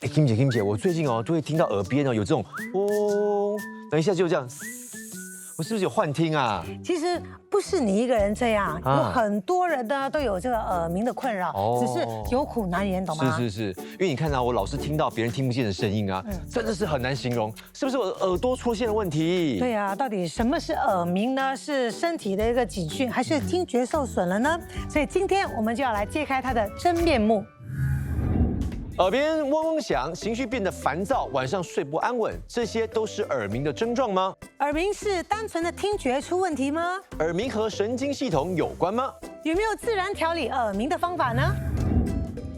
哎，Kim 姐，我最近都会听到耳边有这种哦，等一下就这样，我是不是有幻听啊？其实不是你一个人这样，有很多人呢都有这个耳鸣的困扰，只是有苦难言，懂吗？是，因为你看我老是听到别人听不见的声音啊，真的是很难形容，是不是我的耳朵出现了问题？对啊，到底什么是耳鸣呢？是身体的一个警讯，还是听觉受损了呢？所以今天我们就要来揭开它的真面目。耳边嗡嗡响，情绪变得烦躁，晚上睡不安稳，这些都是耳鸣的症状吗？耳鸣是单纯的听觉出问题吗？耳鸣和神经系统有关吗？有没有自然调理耳鸣的方法呢？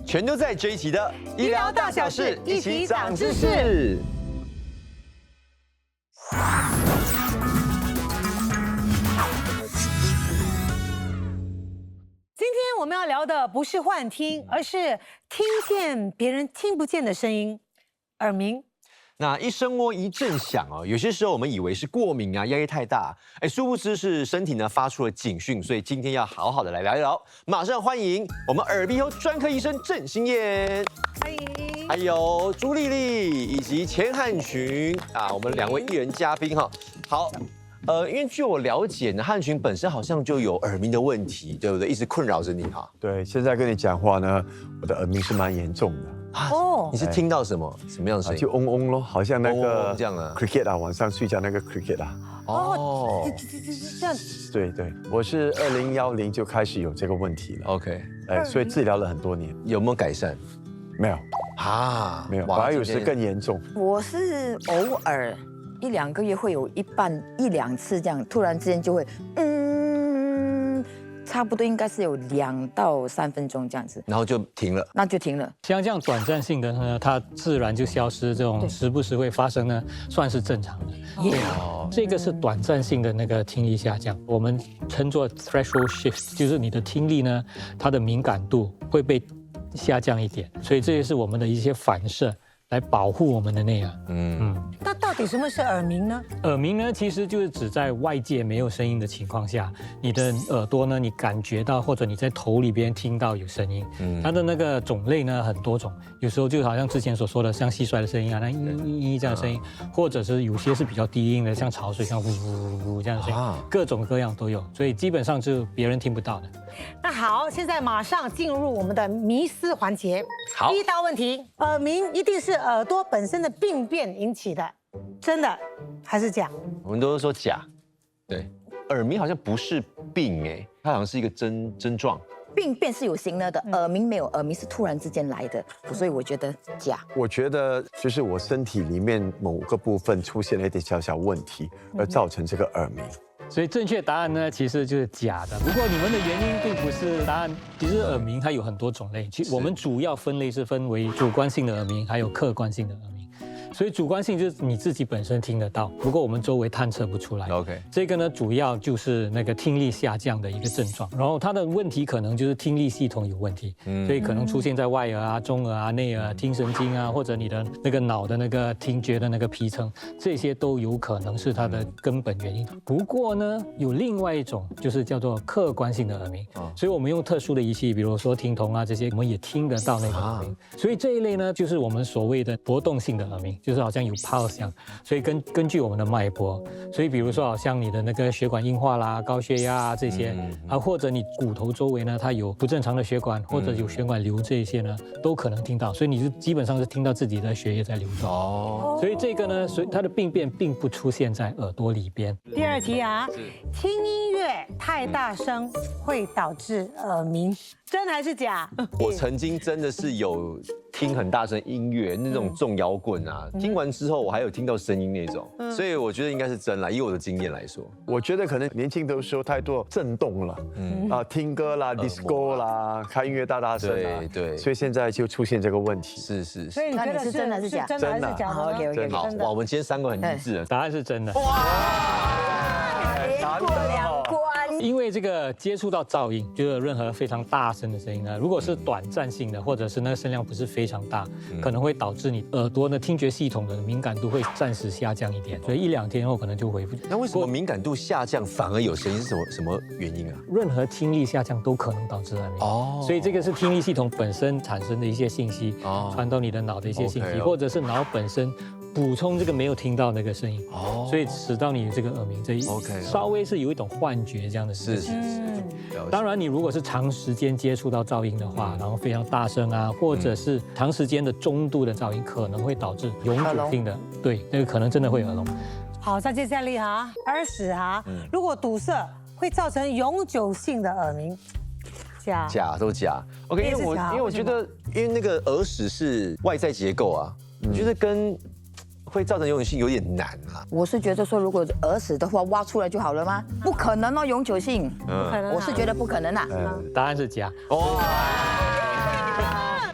全都在这一期的医疗大小事一起长知识。今天我们要聊的不是幻听，而是听见别人听不见的声音，耳鸣。那一声嗡一阵响有些时候我们以为是过敏啊，压力太大，殊不知是身体呢发出了警讯，所以今天要好好的来聊一聊。马上欢迎我们耳鼻喉专科医生郑欣燕，欢迎，还有朱丽丽以及钱汉群啊，我们2位艺人嘉宾哈。好。因为据我了解呢，汉群本身好像就有耳鸣的问题，对不对？一直困扰着你哈。对，现在跟你讲话呢，我的耳鸣是蛮严重的。哦，你是听到什么样的声音？就嗡嗡咯，好像那个这样的 cricket 啊，晚上睡觉那个 cricket 啊。哦，这样。对，我是2010就开始有这个问题了。OK， 所以治疗了很多年。有没有改善？没有啊，没有，反而有时更严重。我是偶尔1、2个月会有1、2次这样，突然之间就会差不多应该是有2到3分钟这样子，然后就停了，那就停了。像这样短暂性的呢，它自然就消失，这种时不时会发生呢，算是正常的。这个是短暂性的那个听力下降，我们称作 threshold shift， 就是你的听力呢，它的敏感度会被下降一点，所以这也是我们的一些反射。来保护我们的内耳。那到底什么是耳鸣呢？耳鸣呢，其实就是指在外界没有声音的情况下，你的耳朵呢，你感觉到或者你在头里边听到有声音。它的那个种类呢很多种，有时候就好像之前所说的，像蟋蟀的声音啊，那这样的声音，或者是有些是比较低音的，像潮水，像呜呜呜这样的声音，各种各样都有，所以基本上是别人听不到的。那好，现在马上进入我们的迷思环节。好，第一道问题，耳鸣一定是耳朵本身的病变引起的，真的还是假？我们都是说假，对，耳鸣好像不是病它好像是一个症状。病变是有形的，耳鸣没有，耳鸣是突然之间来的，所以我觉得假。我觉得就是我身体里面某个部分出现了一点小问题，而造成这个耳鸣。所以正确答案呢，其实就是假的。不过你们的原因并不是答案。其实耳鸣它有很多种类，其实我们主要分类是分为主观性的耳鸣，还有客观性的耳鸣。所以主观性就是你自己本身听得到，不过我们周围探测不出来。OK， 这个呢主要就是那个听力下降的一个症状，然后它的问题可能就是听力系统有问题，所以可能出现在外耳啊、中耳啊、内耳、听神经啊，或者你的那个脑的那个听觉的那个皮层，这些都有可能是它的根本原因。不过呢，有另外一种就是叫做客观性的耳鸣，所以我们用特殊的仪器，比如说听筒啊这些，我们也听得到那个耳鸣。所以这一类呢，就是我们所谓的搏动性的耳鸣。就是好像有 pulse 一样，所以根据我们的脉搏，所以比如说好像你的那个血管硬化啦、高血压啊这些或者你骨头周围呢它有不正常的血管或者有血管瘤这一些呢，都可能听到，所以你是基本上是听到自己的血液在流动。所以这个呢，所以它的病变并不出现在耳朵里边。第二题啊，听音乐太大声会导致耳鸣，真还是假？我曾经真的是有听很大声音乐，那种重摇滚啊，听完之后我还有听到声音那种，所以我觉得应该是真啦。以我的经验来说，我觉得可能年轻的时候太多震动了，听歌啦、disco 啦、开音乐大声啊，对，所以现在就出现这个问题。是。所以你觉得是真的还是假？真的还是假的 ？OK， 好，哇，我们今天3个很一致了，答案是真的。过2关因为这个接触到噪音，就是任何非常大声的声音呢，如果是短暂性的，或者是那个声量不是非常大，可能会导致你耳朵的听觉系统的敏感度会暂时下降一点，所以1-2天后可能就恢复。那为什么敏感度下降反而有声音？是什么原因啊？任何听力下降都可能导致耳鸣哦所以这个是听力系统本身产生的一些信息，传到你的脑的一些信息，或者是脑本身补充这个没有听到那个声音，所以使到你这个耳鸣这一稍微是有一种幻觉这样的事情。当然，你如果是长时间接触到噪音的话，然后非常大声啊，或者是长时间的中度的噪音，可能会导致永久性的，对，那个可能真的会耳聋。好，再接下来哈，耳屎哈，如果堵塞会造成永久性的耳鸣。假都假。OK， 因为我觉得，因为那个耳屎是外在结构啊，我觉得跟会造成永久性有点难啊。我是觉得说，如果耳屎的话挖出来就好了吗？不可能哦，永久性。我是觉得不可能啊。答案是假。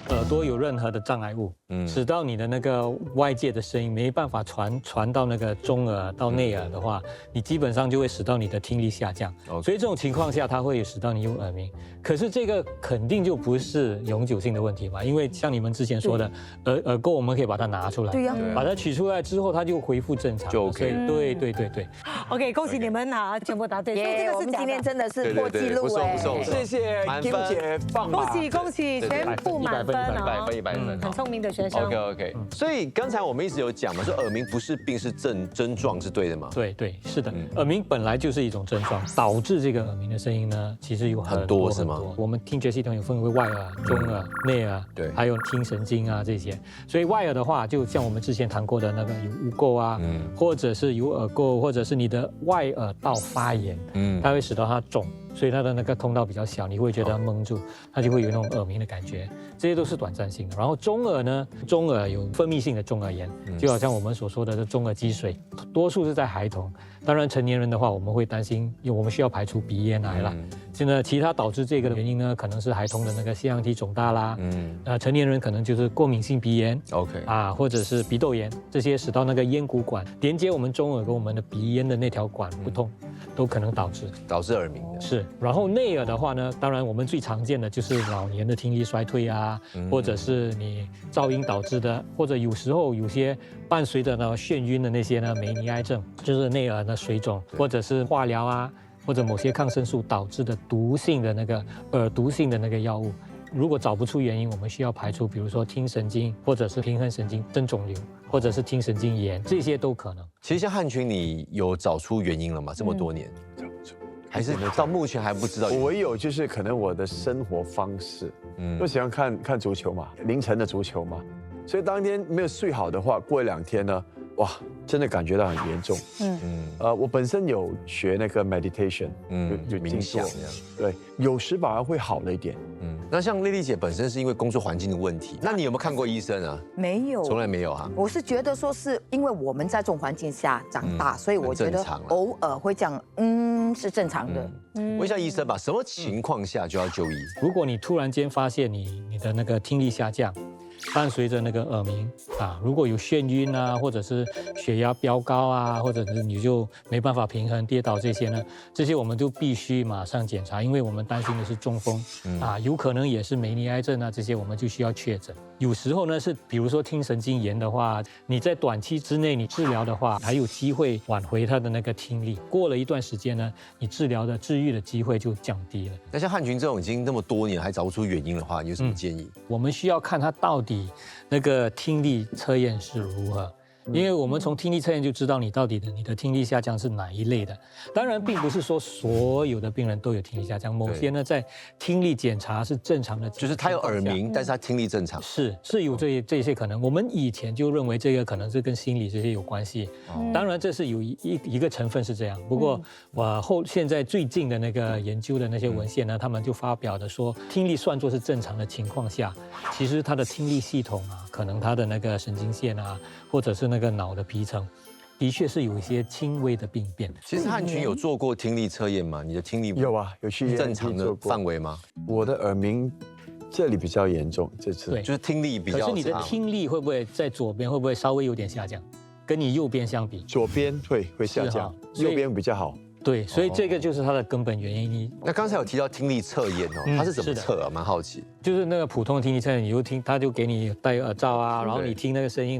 耳朵有任何的障碍物，使到你的那个外界的声音没办法传到那个中耳到内耳的话，你基本上就会使到你的听力下降。所以这种情况下，它会使到你有耳鸣。可是这个肯定就不是永久性的问题嘛，因为像你们之前说的，耳垢我们可以把它拿出来，对呀，把它取出来之后，它就恢复正常，就 OK。对。OK， 恭喜你们啊，全部答对。耶，我们今天真的是破纪录哎！谢谢金姐放马。恭喜，全部满分哦100分，很聪明的学生。OK。所以刚才我们一直有讲嘛，说耳鸣不是病是症状是对的吗？对，是的，耳鸣本来就是一种症状，导致这个耳鸣的声音呢，其实有很多是吗？我们听觉系统有分为外耳、中耳、内耳，对，还有听神经啊这些。所以外耳的话，就像我们之前谈过的那个有污垢啊，或者是有耳垢，或者是你的外耳道发炎，它会使到它肿。所以它的那个通道比较小，你会觉得蒙住，它就会有那种耳鸣的感觉，这些都是短暂性的。然后中耳呢，中耳有分泌性的中耳炎，就好像我们所说的中耳积水，多数是在孩童。当然成年人的话，我们会担心，因为我们需要排除鼻咽癌啦。现在其他导致这个的原因呢，可能是孩童的那个腺样体肿大啦，成年人可能就是过敏性鼻炎或者是鼻窦炎，这些使到那个咽鼓管连接我们中耳跟我们的鼻咽的那条管不通，都可能导致耳鸣的。是。然后内耳的话呢，当然我们最常见的就是老年的听力衰退啊，或者是你噪音导致的，或者有时候有些伴随着呢眩晕的那些呢梅尼埃症，就是内耳的水肿，或者是化疗啊，或者某些抗生素导致的毒性的那个耳毒性的那个药物。如果找不出原因，我们需要排除，比如说听神经或者是平衡神经真肿瘤，或者是听神经炎，这些都可能。其实像汉群，你有找出原因了吗？这么多年。还是到目前还不知道。我有就是可能我的生活方式，就喜欢看足球嘛，凌晨的足球嘛，所以当天没有睡好的话，过2天呢，哇，真的感觉到很严重。我本身有学那个 meditation，就冥想，对，有时反而会好了一点。那像丽丽姐本身是因为工作环境的问题，那你有没有看过医生啊？没有，从来没有哈。我是觉得说是因为我们在这种环境下长大，所以我觉得偶尔会这样，是正常的。问一下医生吧，什么情况下就要就医？如果你突然间发现你的那个听力下降，伴随着那个耳鸣啊，如果有眩晕啊，或者是血压飙高啊，或者是你就没办法平衡跌倒这些呢，这些我们就必须马上检查，因为我们担心的是中风啊，有可能也是梅尼埃症啊，这些我们就需要确诊。有时候呢是比如说听神经炎的话，你在短期之内你治疗的话，还有机会挽回他的那个听力。过了一段时间呢，你治愈的机会就降低了。那像汉群这种已经那么多年还找不出原因的话，你有什么建议？我们需要看他到底那个听力测验是如何。因为我们从听力测验就知道你到底你的听力下降是哪一类的。当然，并不是说所有的病人都有听力下降，某些呢在听力检查是正常的，就是他有耳鸣，但是他听力正常，是有这些可能。我们以前就认为这个可能是跟心理这些有关系，当然这是有一个成分是这样。不过现在最近的那个研究的那些文献呢，他们就发表的说，听力算作是正常的情况下，其实他的听力系统啊，可能他的那个神经线啊，或者是那个脑的皮层，的确是有一些轻微的病变。其实汉群有做过听力测验吗？你的听力有啊，有去正常的范围吗？我的耳鸣这里比较严重，这次对，就是听力比较差。可是你的听力会不会在左边稍微有点下降？跟你右边相比，左边会下降，右边比较好。对，所以这个就是它的根本原因。那刚才有提到听力测验哦，它是怎么测啊？蛮好奇。就是那个普通的听力测验，你就听，他就给你戴耳罩啊，然后你听那个声音，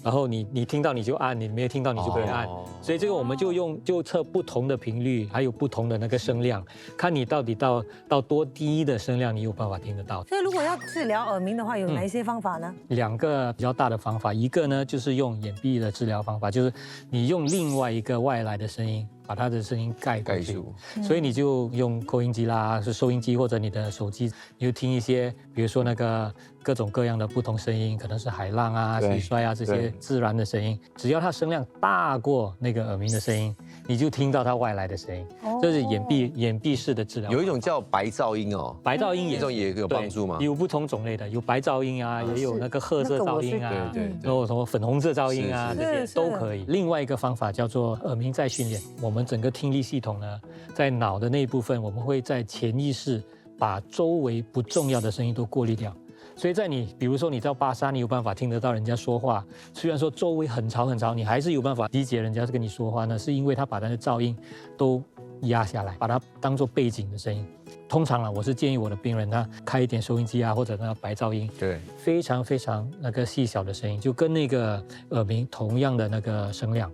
然后你听到你就按，你没有听到你就不会按。所以这个我们就测不同的频率，还有不同的那个声量，看你到底到多低的声量你有办法听得到。所以如果要治疗耳鸣的话，有哪一些方法呢？2个比较大的方法，一个呢就是用眼壁的治疗方法，就是你用另外一个外来的声音把它的声音盖住，所以你就用扩音机啦，是收音机或者你的手机，你就听一些，比如说那个各种各样的不同声音，可能是海浪啊、蟋蟀啊这些自然的声音，只要它声量大过那个耳鸣的声音，你就听到它外来的声音。这是眼壁式的治疗。有一种叫白噪音哦，白噪音也有帮助吗？有不同种类的，有白噪音啊，也有那个褐色噪音啊，然后什么粉红色噪音啊，这些都可以。另外一个方法叫做耳鸣再训练。我们整个听力系统呢，在脑的那一部分，我们会在潜意识把周围不重要的声音都过滤掉。所以在比如说你到巴沙，你有办法听得到人家说话，虽然说周围很吵很吵，你还是有办法理解人家是跟你说话呢，是因为他把他的噪音都压下来，把它当做背景的声音。通常我是建议我的病人他开一点收音机啊，或者那个白噪音，对，非常非常那个细小的声音，就跟那个耳鸣同样的那个声量，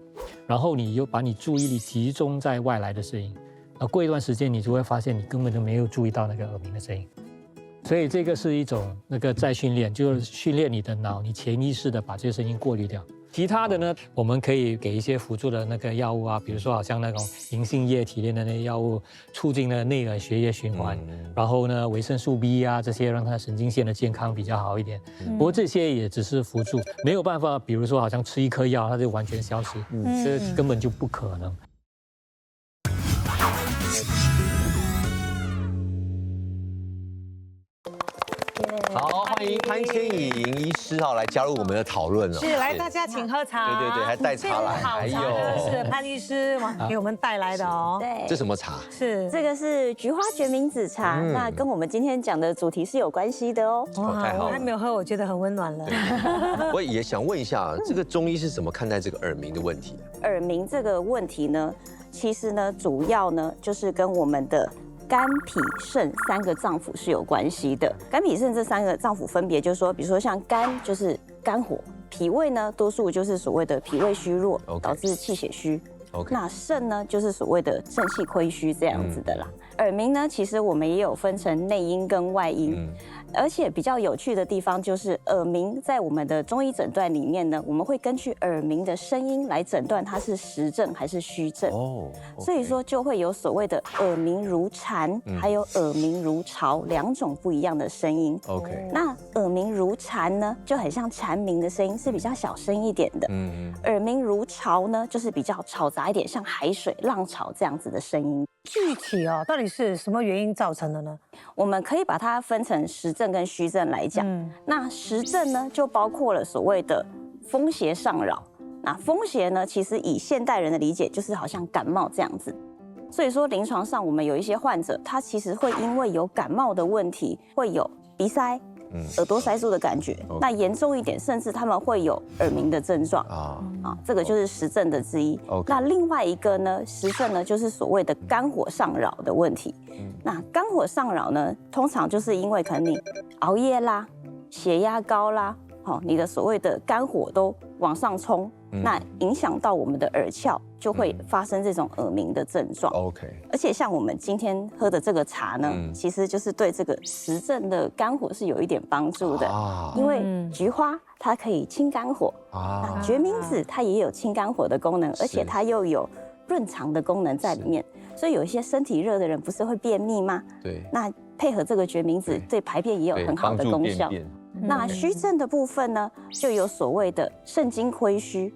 然后你又把你注意力集中在外来的声音，过一段时间你就会发现你根本就没有注意到那个耳鸣的声音。所以这个是一种那个再训练，就是训练你的脑，你潜意识的把这些声音过滤掉。其他的呢，我们可以给一些辅助的那个药物啊，比如说好像那种银杏叶提炼的那些药物，促进了内耳血液循环，然后呢，维生素 B 啊这些让它神经线的健康比较好一点。不过这些也只是辅助，没有办法，比如说好像吃一颗药它就完全消失，这根本就不可能。好，欢迎潘千颖医师来加入我们的讨论了。是，来大家请喝茶。对，还带茶来，还有是潘医师给我们带来的哦。对，这什么茶？是这个是菊花决明子茶，那跟我们今天讲的主题是有关系的哦。太好了，我还没有喝，我觉得很温暖了。我也想问一下，这个中医是怎么看待这个耳鸣的问题？耳鸣这个问题呢，其实呢，主要呢就是跟我们的肝、脾、肾3个脏腑是有关系的。肝、脾、肾这3个脏腑分别就是说，比如说像肝就是肝火，脾胃呢多数就是所谓的脾胃虚弱，导致气血虚。那肾呢就是所谓的肾气亏虚这样子的啦。耳鸣呢，其实我们也有分成内因跟外因。而且比较有趣的地方就是耳鸣在我们的中医诊断里面呢，我们会根据耳鸣的声音来诊断它是实症还是虚症。所以说就会有所谓的耳鸣如蝉，还有耳鸣如潮2种不一样的声音。那耳鸣如蝉呢，就很像蝉鸣的声音，是比较小声一点的。耳鸣如潮呢，就是比较嘈杂一点，像海水浪潮这样子的声音。具体到底是什么原因造成的呢？我们可以把它分成实症跟虚症来讲。那实症呢，就包括了所谓的风邪上扰。那风邪呢，其实以现代人的理解，就是好像感冒这样子。所以说，临床上我们有一些患者，他其实会因为有感冒的问题，会有鼻塞、耳朵塞住的感觉。那严重一点，甚至他们会有耳鸣的症状这个就是实症的之一。那另外一个呢，实症呢，就是所谓的肝火上扰的问题。那肝火上扰呢，通常就是因为可能你熬夜啦、血压高啦，你的所谓的肝火都往上冲，那影响到我们的耳窍，就会发生这种耳鸣的症状。而且像我们今天喝的这个茶呢，其实就是对这个实症的肝火是有一点帮助的，因为菊花它可以清肝火，那决明子它也有清肝火的功能，而且它又有润肠的功能在里面。所以有一些身体热的人不是会便秘吗？对，那配合这个决明子对排便也有很好的功效。那虚症的部分呢，就有所谓的肾精亏虚。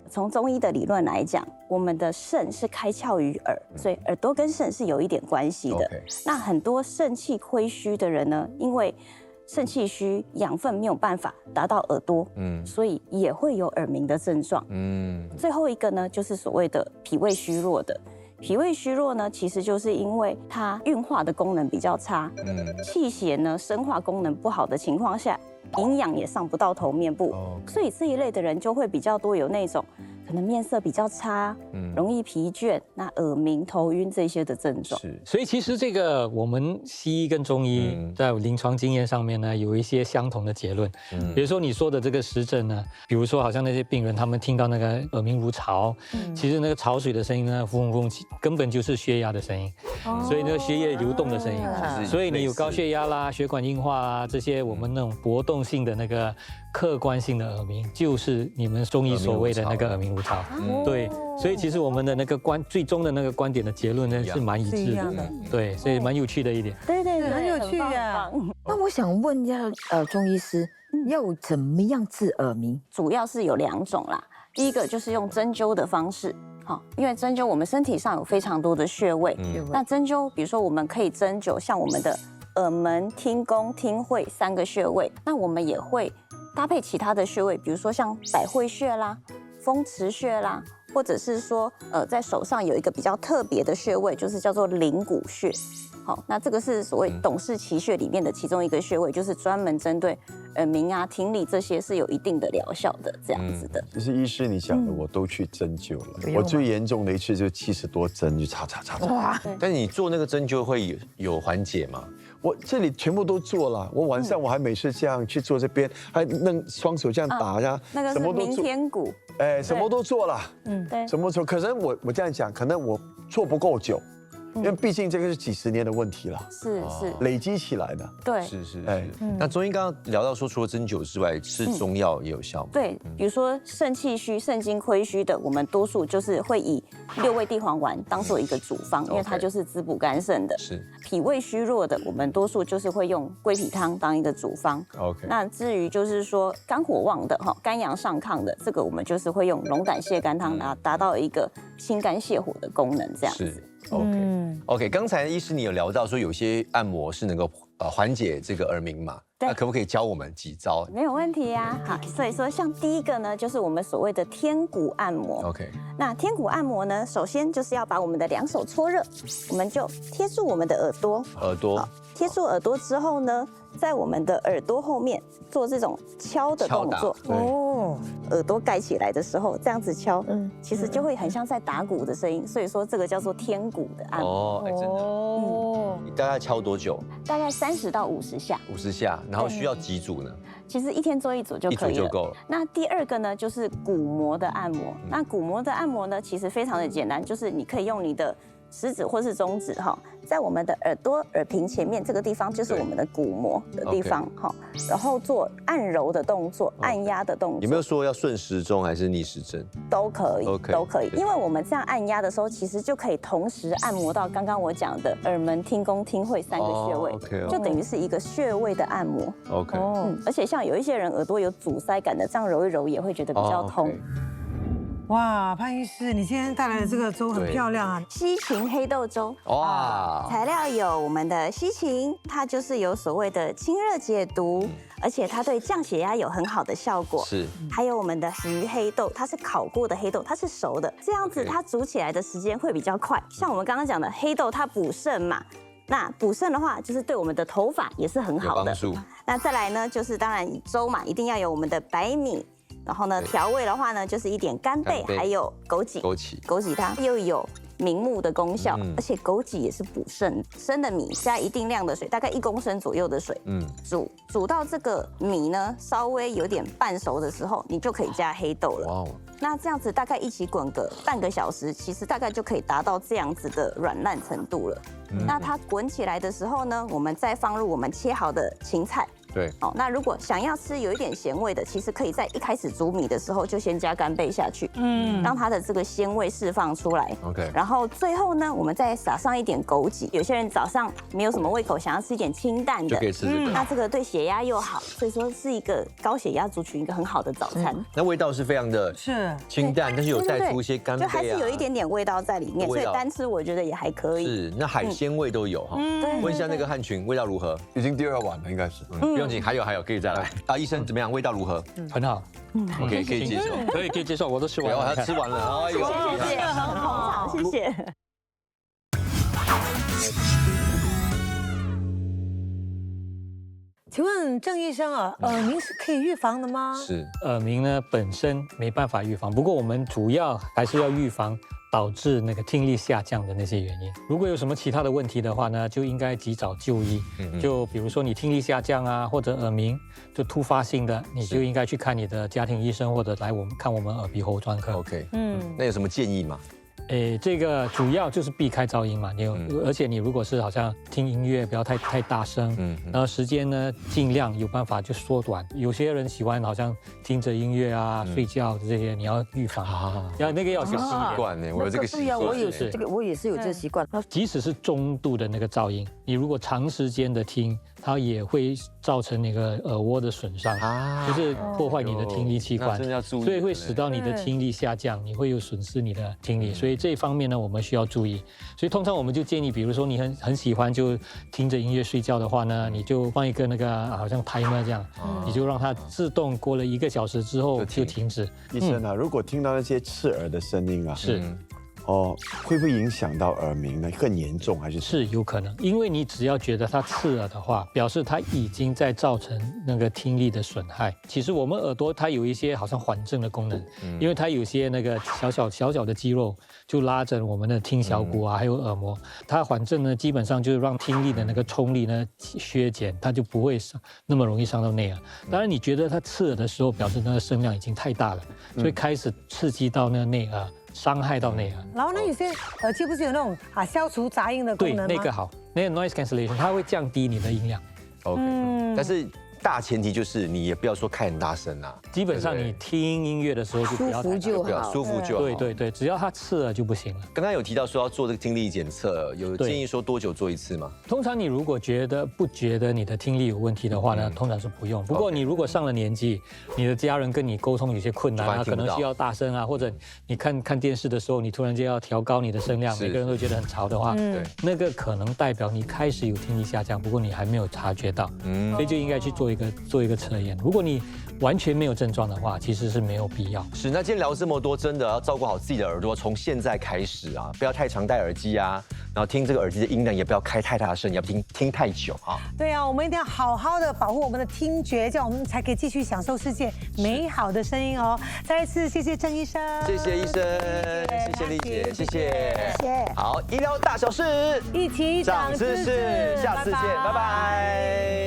从中医的理论来讲，我们的肾是开窍于耳，所以耳朵跟肾是有一点关系的。那很多肾气亏虚的人呢，因为肾气虚，养分没有办法达到耳朵，所以也会有耳鸣的症状。最后一个呢，就是所谓的脾胃虚弱的。脾胃虚弱呢，其实就是因为它运化的功能比较差，气血呢生化功能不好的情况下，营养也上不到头面部，所以这一类的人就会比较多有那种可能面色比较差，容易疲倦，那耳鸣、头晕这些的症状。是，所以其实这个我们西医跟中医在临床经验上面呢，有一些相同的结论。比如说你说的这个实证呢，比如说好像那些病人他们听到那个耳鸣如潮，其实那个潮水的声音呢，嗡嗡，根本就是血压的声音，所以那个血液流动的声音。所以你有高血压啦、血管硬化啊这些我们那种搏动性的那个客观性的耳鸣，就是你们中医所谓的那个耳鸣如潮。对，所以其实我们的那个最终的那个观点的结论呢是蛮一致的。对，所以蛮有趣的一点。对，很有趣呀。那我想问一下，钟医师，要怎么样治耳鸣？主要是有2种啦。第一个就是用针灸的方式，因为针灸我们身体上有非常多的穴位，那针灸比如说我们可以针灸像我们的耳门、听宫、听会3个穴位，那我们也会搭配其他的穴位，比如说像百会穴啦、风池穴啦，或者是说在手上有一个比较特别的穴位，就是叫做灵骨穴。好，那这个是所谓董氏奇穴里面的其中一个穴位，就是专门针对耳鸣啊、听力这些是有一定的疗效的，这样子的。其实医师你讲的我都去针灸了，我最严重的一次就70多针就插。哇！但是你做那个针灸会有缓解吗？我这里全部都做了，我晚上我还每次这样去做这边，还弄双手这样打呀，那个是明天骨，什么都做了，对，什么做？可能我这样讲，可能我做不够久。因为毕竟这个是几10年的问题了，是累积起来的。对，是。那中医刚刚聊到说，除了针灸之外，吃中药也有效吗？对，比如说肾气虚、肾精亏虚的，我们多数就是会以6味地黄丸当做一个主方，因为它就是滋补肝肾的。是。脾胃虚弱的，我们多数就是会用归脾汤当一个主方。OK。那至于就是说肝火旺的肝阳上亢的，这个我们就是会用龙胆泻肝汤，达到一个清肝泻火的功能，这样子。OK， 刚才医师你有聊到说有些按摩是能够缓解这个耳鸣嘛？那可不可以教我们几招？没有问题呀。好，所以说像第一个呢，就是我们所谓的天骨按摩。OK。那天骨按摩呢，首先就是要把我们的2手搓热，我们就贴住我们的耳朵。贴住耳朵之后呢，在我们的耳朵后面做这种敲的动作。耳朵盖起来的时候，这样子敲，其实就会很像在打鼓的声音，所以说这个叫做天骨的按摩。真的。你大概敲多久？大概30到50下。50下，然后需要几组呢？其实1天做1组就可以了，1组就够了。那第2个呢，就是鼓膜的按摩。那鼓膜的按摩呢，其实非常的简单，就是你可以用你的食指或是中指在我们的耳朵耳屏前面这个地方，就是我们的鼓膜的地方然后做按揉的动作、按压的动作。有没有说要顺时钟还是逆时针？都可以，都可以。因为我们这样按压的时候，其实就可以同时按摩到刚刚我讲的耳门、听宫、听会3个穴位，就等于是一个穴位的按摩。OK。而且像有一些人耳朵有阻塞感的，这样揉一揉也会觉得比较通。哇，潘医师，你今天带来的这个粥很漂亮啊！西芹黑豆粥，哇，材料有我们的西芹，它就是有所谓的清热解毒，而且它对降血压有很好的效果。是，还有我们的橘黑豆，它是烤过的黑豆，它是熟的，这样子它煮起来的时间会比较快。像我们刚刚讲的黑豆，它补肾嘛，那补肾的话，就是对我们的头发也是很好的。那再来呢，就是当然粥嘛，一定要有我们的白米。然后呢，调味的话呢，就是一点干贝，还有枸杞汤，又有明目的功效，而且枸杞也是补肾。生的米加一定量的水，大概1公升左右的水，煮到这个米呢稍微有点半熟的时候，你就可以加黑豆了。哇，那这样子大概一起滚个半个小时，其实大概就可以达到这样子的软烂程度了。那它滚起来的时候呢，我们再放入我们切好的芹菜。对，那如果想要吃有一点咸味的，其实可以在一开始煮米的时候就先加干贝下去，让它的这个鲜味释放出来。OK，然后最后呢，我们再撒上一点枸杞。有些人早上没有什么胃口，想要吃一点清淡的，就可以吃这个。那这个对血压又好，所以说是一个高血压族群一个很好的早餐。那味道是非常的清淡，但是有带出一些干贝啊，就还是有一点点味道在里面，所以单吃我觉得也还可以。是，那海鲜味都有哈。问一下那个汉群味道如何？已经第2碗了，应该是。不用紧，还有可以再来啊！医生怎么样？味道如何？很好。OK， 可以接受，可以接受，我都吃完了。他吃完了，哎呦，谢谢，很捧场，谢谢。请问郑医生啊，耳鸣是可以预防的吗？是，耳鸣呢本身没办法预防，不过我们主要还是要预防导致那个听力下降的那些原因。如果有什么其他的问题的话呢，就应该及早就医。就比如说你听力下降啊，或者耳鸣，就突发性的，你就应该去看你的家庭医生，或者来看我们耳鼻喉专科。 OK，那有什么建议吗？这个主要就是避开噪音嘛，而且你如果是好像听音乐不要太大声，然后时间呢尽量有办法就缩短。有些人喜欢好像听着音乐啊、睡觉的这些，你要预防，那个要小心一点。惯呢，我有这个习惯。我也是这个，我也是有这个习惯。即使是中度的那个噪音，你如果长时间的听，它也会造成那个耳蜗的损伤，就是破坏你的听力器官，所以会使到你的听力下降，你会有损失你的听力。所以这一方面呢，我们需要注意。所以通常我们就建议，比如说你很喜欢就听着音乐睡觉的话呢，你就放一个那个好像 timer 这样，你就让它自动过了1个小时之后就停止。医生啊，如果听到那些刺耳的声音啊，是。会不会影响到耳鸣呢？更严重还是？是有可能，因为你只要觉得它刺耳的话，表示它已经在造成那个听力的损害。其实我们耳朵它有一些好像缓震的功能，因为它有些那个小小的肌肉就拉着我们的听小骨啊，还有耳膜，它缓震呢，基本上就是让听力的那个冲力呢削减，它就不会那么容易伤到内耳。当然，你觉得它刺耳的时候，表示那个声量已经太大了，所以开始刺激到那个内耳。伤害到内耳。然后呢，有些耳机不是有那种消除杂音的功能吗？对，那个好，那个 noise cancellation， 它会降低你的音量。OK，但是大前提就是你也不要说开很大声啊。基本上你听音乐的时候就不要舒服就好，舒服就好。对，只要它刺耳就不行了。刚刚有提到说要做这个听力检测，有建议说多久做一次吗？通常你如果不觉得你的听力有问题的话呢，通常是不用。不过你如果上了年纪，你的家人跟你沟通有些困难啊，可能需要大声啊，或者你看电视的时候，你突然间要调高你的声量，每个人都觉得很吵的话，那个可能代表你开始有听力下降，不过你还没有察觉到，所以就应该去做一个测验。如果你完全没有症状的话，其实是没有必要。是，那今天聊这么多，真的要照顾好自己的耳朵，从现在开始啊，不要太常戴耳机啊，然后听这个耳机的音量也不要开太大声，也不要听太久啊。对啊，我们一定要好好的保护我们的听觉，这样我们才可以继续享受世界美好的声音哦。再一次谢谢郑医生，谢谢医生，谢谢丽姐，谢谢。好，医疗大小事，一起长知识，下次见，拜拜。